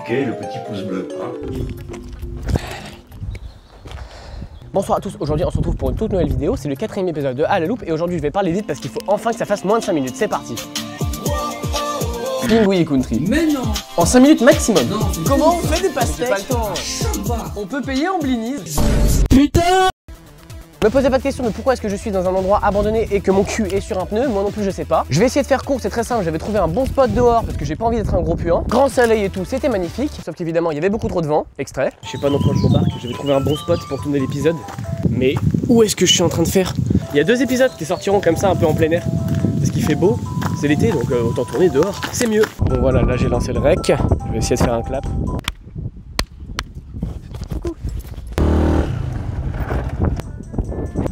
marquer le petit pouce bleu. Hein. Bonsoir à tous, aujourd'hui on se retrouve pour une toute nouvelle vidéo, c'est le 4ème épisode de À la loupe et aujourd'hui je vais parler vite parce qu'il faut enfin que ça fasse moins de 5 minutes, c'est parti. Pingui Country. Mais non. En 5 minutes maximum. Non, comment on fait des pastèques? pas le temps. On peut payer en blinis. Putain. Me posez pas de question de pourquoi est-ce que je suis dans un endroit abandonné et que mon cul est sur un pneu, moi non plus je sais pas. Je vais essayer de faire court, c'est très simple, j'avais trouvé un bon spot dehors parce que j'ai pas envie d'être un gros puant. Grand soleil et tout, c'était magnifique, sauf qu'évidemment il y avait beaucoup trop de vent, extrait. Je sais pas dans quoi je m'embarque, j'avais trouvé un bon spot pour tourner l'épisode, mais où est-ce que je suis en train de faire? Il y a 2 épisodes qui sortiront comme ça un peu en plein air, parce qu'il fait beau, c'est l'été donc autant tourner dehors, c'est mieux. Bon voilà, là j'ai lancé le rec, je vais essayer de faire un clap.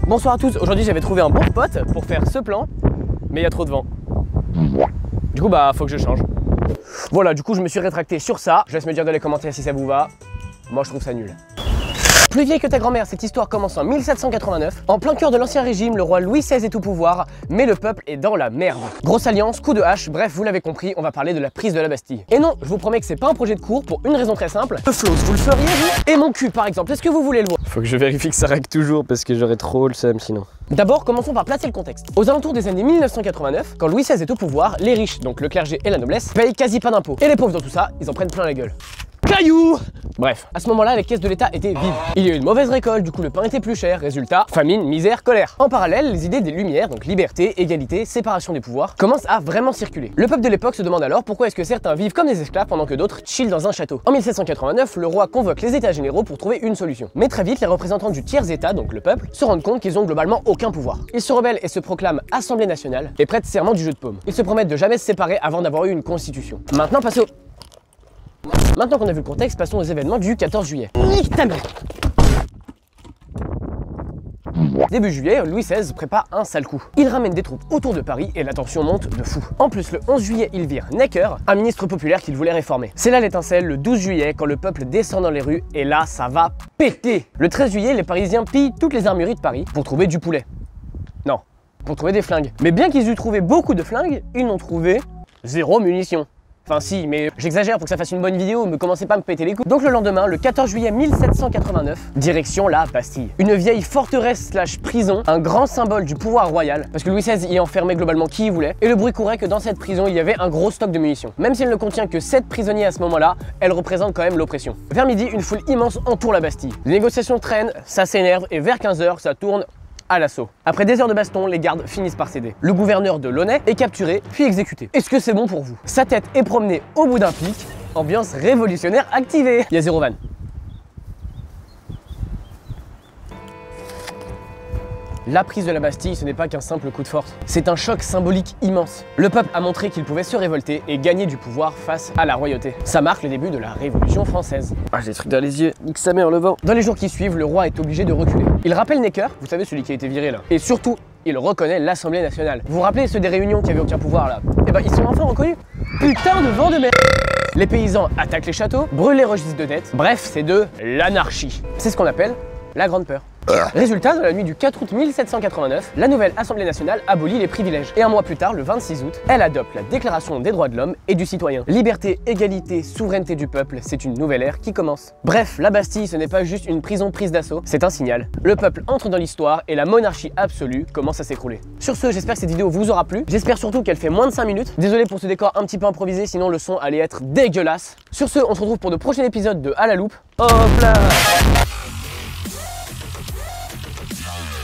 Bonsoir à tous, aujourd'hui j'avais trouvé un bon spot pour faire ce plan, mais il y a trop de vent. Du coup bah faut que je change. Voilà, du coup je me suis rétracté sur ça, je laisse me dire dans les commentaires si ça vous va. Moi je trouve ça nul. Plus vieille que ta grand-mère, cette histoire commence en 1789. En plein cœur de l'ancien régime, le roi Louis XVI est au pouvoir, mais le peuple est dans la merde. Grosse alliance, coup de hache, bref, vous l'avez compris, on va parler de la prise de la Bastille. Et non, je vous promets que c'est pas un projet de cours pour une raison très simple. Le floss, vous le feriez vous? Et mon cul par exemple, est-ce que vous voulez le voir? Faut que je vérifie que ça règle toujours parce que j'aurais trop le seum sinon. D'abord, commençons par placer le contexte. Aux alentours des années 1989, quand Louis XVI est au pouvoir, les riches, donc le clergé et la noblesse, payent quasi pas d'impôts. Et les pauvres dans tout ça, ils en prennent plein la gueule. Caillou! Bref, à ce moment-là, les caisses de l'État étaient vides. Il y a eu une mauvaise récolte, du coup le pain était plus cher, résultat, famine, misère, colère. En parallèle, les idées des Lumières, donc liberté, égalité, séparation des pouvoirs, commencent à vraiment circuler. Le peuple de l'époque se demande alors pourquoi est-ce que certains vivent comme des esclaves pendant que d'autres chillent dans un château. En 1789, le roi convoque les États généraux pour trouver une solution. Mais très vite, les représentants du tiers-État, donc le peuple, se rendent compte qu'ils ont globalement aucun pouvoir. Ils se rebellent et se proclament Assemblée nationale et prêtent serment du jeu de paume. Ils se promettent de jamais se séparer avant d'avoir eu une constitution. Maintenant qu'on a vu le contexte, passons aux événements du 14 juillet. Nique ta mère! Début juillet, Louis XVI prépare un sale coup. Il ramène des troupes autour de Paris et la tension monte de fou. En plus, le 11 juillet, il vire Necker, un ministre populaire qu'il voulait réformer. C'est là l'étincelle, le 12 juillet, quand le peuple descend dans les rues, et là, ça va péter. Le 13 juillet, les Parisiens pillent toutes les armureries de Paris pour trouver du poulet. Non, pour trouver des flingues. Mais bien qu'ils aient trouvé beaucoup de flingues, ils n'ont trouvé 0 munitions. Enfin si, mais j'exagère pour que ça fasse une bonne vidéo, me commencez pas à me péter les couilles. Donc le lendemain, le 14 juillet 1789, direction la Bastille. Une vieille forteresse / prison, un grand symbole du pouvoir royal, parce que Louis XVI y enfermait globalement qui il voulait, et le bruit courait que dans cette prison, il y avait un gros stock de munitions. Même si elle ne contient que 7 prisonniers à ce moment-là, elle représente quand même l'oppression. Vers midi, une foule immense entoure la Bastille. Les négociations traînent, ça s'énerve, et vers 15 h, ça tourne à l'assaut. Après des heures de baston, les gardes finissent par céder. Le gouverneur de Launay est capturé, puis exécuté. Est-ce que c'est bon pour vous? Sa tête est promenée au bout d'un pic, ambiance révolutionnaire activée. Il y a 0 vanne. La prise de la Bastille, ce n'est pas qu'un simple coup de force, c'est un choc symbolique immense. Le peuple a montré qu'il pouvait se révolter et gagner du pouvoir face à la royauté. Ça marque le début de la Révolution française. Ah, j'ai des trucs dans les yeux, nique sa mère le vent. Dans les jours qui suivent, le roi est obligé de reculer. Il rappelle Necker, vous savez celui qui a été viré là. Et surtout, il reconnaît l'Assemblée nationale. Vous vous rappelez ceux des réunions qui avaient aucun pouvoir là? Eh ben ils sont enfin reconnus. Putain de vent de merde. Les paysans attaquent les châteaux, brûlent les registres de dettes. Bref, c'est de l'anarchie. C'est ce qu'on appelle la grande peur. Résultat, dans la nuit du 4 août 1789, la nouvelle Assemblée nationale abolit les privilèges. Et un mois plus tard, le 26 août, elle adopte la Déclaration des droits de l'homme et du citoyen. Liberté, égalité, souveraineté du peuple, c'est une nouvelle ère qui commence. Bref, la Bastille, ce n'est pas juste une prison prise d'assaut, c'est un signal. Le peuple entre dans l'histoire et la monarchie absolue commence à s'écrouler. Sur ce, j'espère que cette vidéo vous aura plu. J'espère surtout qu'elle fait moins de 5 minutes. Désolé pour ce décor un petit peu improvisé, sinon le son allait être dégueulasse. Sur ce, on se retrouve pour de prochains épisodes de À la loupe. Hop là!